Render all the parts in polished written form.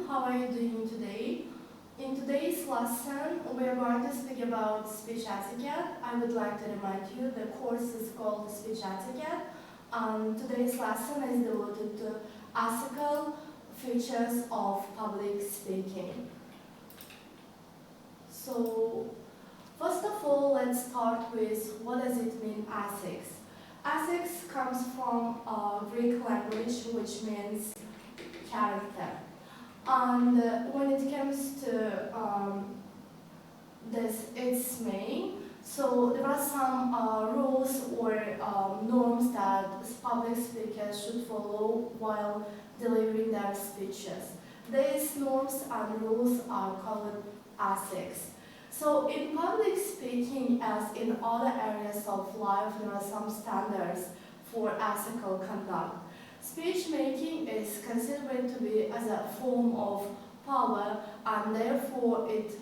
how are you doing today? In today's lesson, we are going to speak about speech etiquette. I would like to remind you the course is called Speech Etiquette, and today's lesson is devoted to ethical features of public speaking. So, first of all, let's start with what does it mean, ethics? Ethics comes from Greek language, which means character. And when it comes to its meaning, so there are some rules or norms that public speakers should follow while delivering their speeches. These norms and rules are called ethics. So in public speaking, as in other areas of life, there are some standards for ethical conduct. Speech making is considered to be as a form of power, and therefore it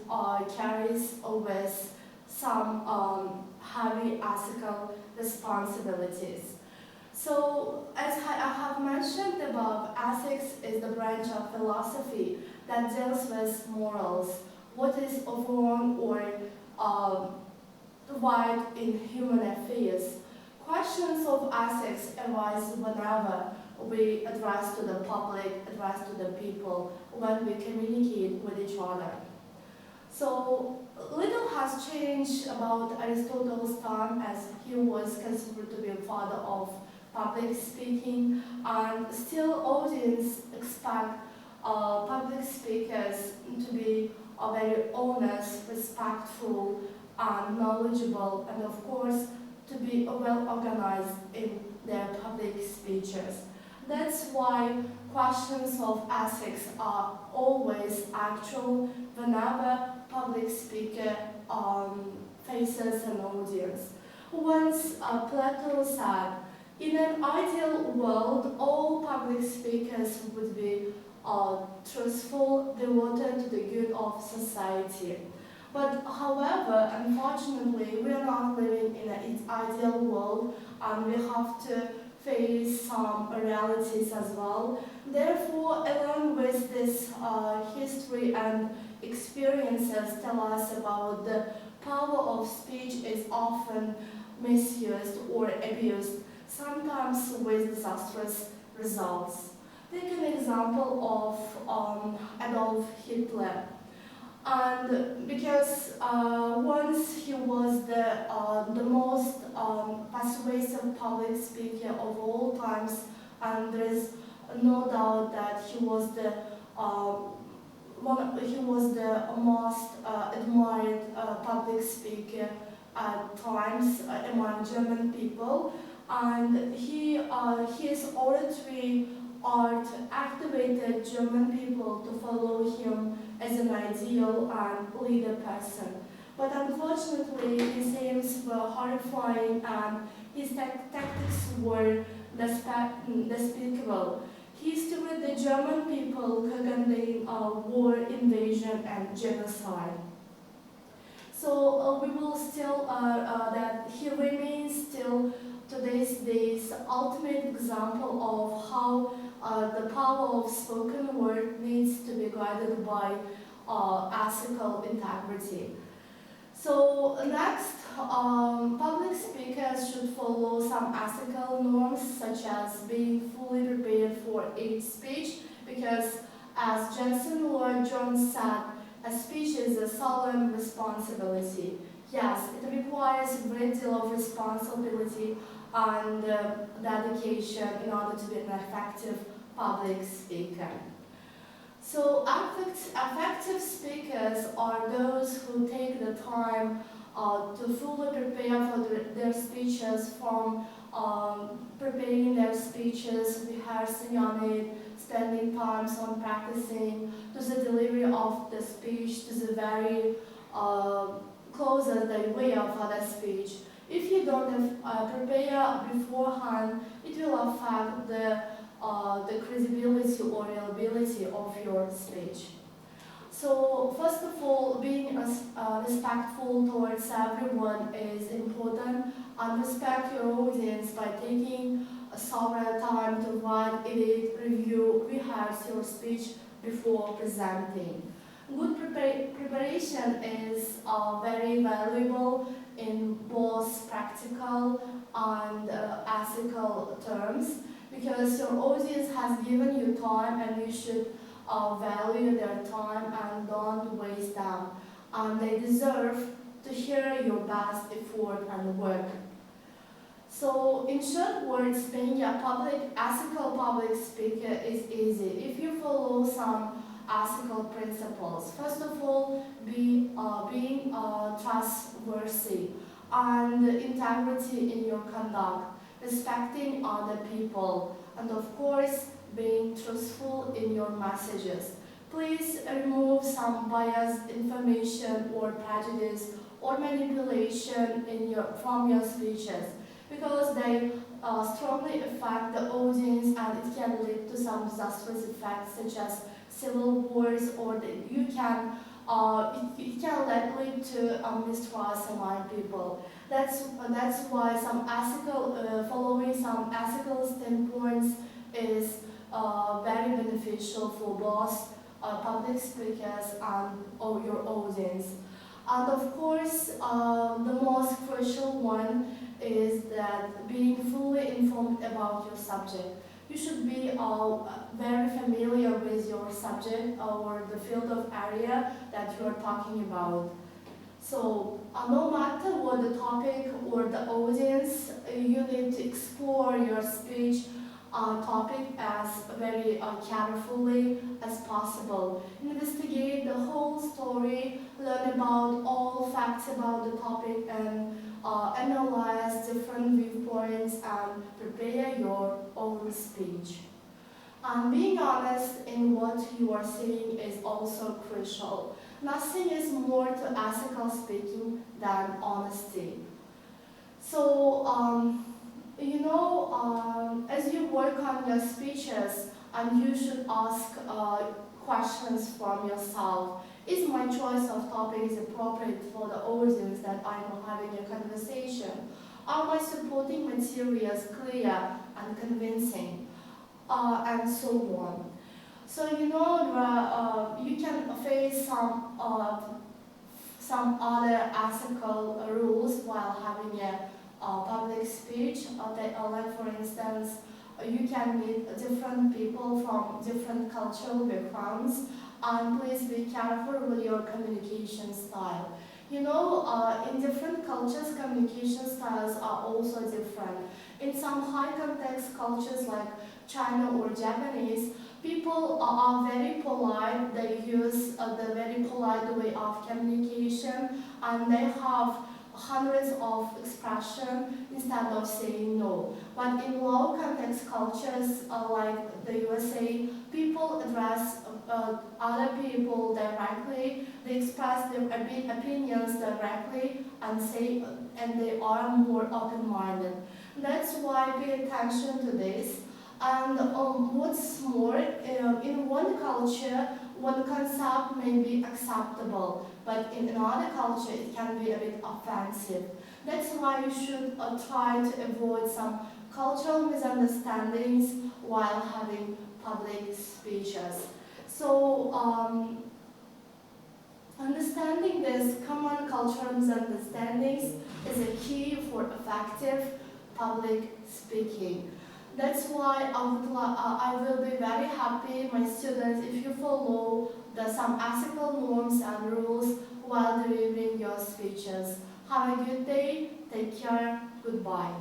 carries with some heavy ethical responsibilities. So, as I have mentioned above, ethics is the branch of philosophy that deals with morals, what is wrong or right in human affairs. Questions of ethics arise whenever we address to the public, address to the people, when we communicate with each other. So little has changed about Aristotle's time, as he was considered to be a father of public speaking, and still audience expect public speakers to be very honest, respectful, and knowledgeable, and of course to be well organized in their public speeches. That's why questions of ethics are always actual whenever public speaker faces an audience. Once Plato said, in an ideal world, all public speakers would be truthful, devoted to the good of society. But however, unfortunately, we are not living in an ideal world, and we have to face some realities as well. Therefore, along with this history and experiences tell us about the power of speech is often misused or abused, sometimes with disastrous results. Take an example of Adolf Hitler. And because once he was the most persuasive public speaker of all times, and there is no doubt that he was the most admired public speaker at times among German people, and his oratory art activated German people to follow him as an ideal and leader person. But unfortunately, his aims were horrifying and his tactics were despicable. He stirred the German people condemning war, invasion, and genocide. So we will still, that he remains still today's days the ultimate example of how the power of spoken word needs to be guided by ethical integrity. So next, public speakers should follow some ethical norms, such as being fully prepared for each speech, because as Jensen Lloyd Jones said, a speech is a solemn responsibility. Yes, it requires a great deal of responsibility and dedication in order to be an effective public speaker. So effective speakers are those who take the time to fully prepare for their speeches, from preparing their speeches, rehearsing on it, spending time on practicing, to the delivery of the speech, to the very closer the way of the speech. If you don't prepare beforehand, it will affect the credibility or reliability of your speech. So first of all, being respectful towards everyone is important, and respect your audience by taking several time to write, edit, review, rehearse your speech before presenting. Good preparation is very valuable in both practical and ethical terms, because your audience has given you time and you should value their time and don't waste them. And they deserve to hear your best effort and work. So, in short words, being a ethical public speaker is easy if you follow some ethical principles. First of all, being trustworthy and integrity in your conduct, respecting other people, and of course, being truthful in your messages. Please remove some biased information or prejudice or manipulation from your speeches, because they strongly affect the audience and it can lead to some disastrous effects such as civil wars, or it can lead to mistrust among people. That's why following some ethical standpoints is very beneficial for both public speakers and your audience. And of course, the most crucial one is that being fully informed about your subject. You should be very familiar with your subject or the field of area that you are talking about. So no matter what the topic or the audience, you need to explore your speech topic as very carefully as possible. Investigate the whole story, learn about all facts about the topic, and analyze different viewpoints and prepare your own speech. And being honest in what you are saying is also crucial. Nothing is more to ethical speaking than honesty. So, as you work on your speeches, and you should ask questions from yourself. Is my choice of topics appropriate for the audience that I'm having a conversation? Are my supporting materials clear and convincing? And so on. So you can face some other ethical rules while having a public speech. Like for instance, you can meet different people from different cultural backgrounds, and please be careful with your communication style. In different cultures, communication styles are also different. In some high context cultures like China or Japanese, people are very polite. They use the very polite way of communication, and they have hundreds of expressions instead of saying no. But in low context cultures like the USA, people address other people directly. They express their opinions directly and they are more open-minded. That's why pay attention to this. And what's more, in one culture, one concept may be acceptable, but in another culture it can be a bit offensive. That's why you should try to avoid some cultural misunderstandings while having public speeches. So, understanding these common cultural misunderstandings is a key for effective public speaking. That's why I will be very happy, my students, if you follow some ethical norms and rules while delivering your speeches. Have a good day, take care, goodbye.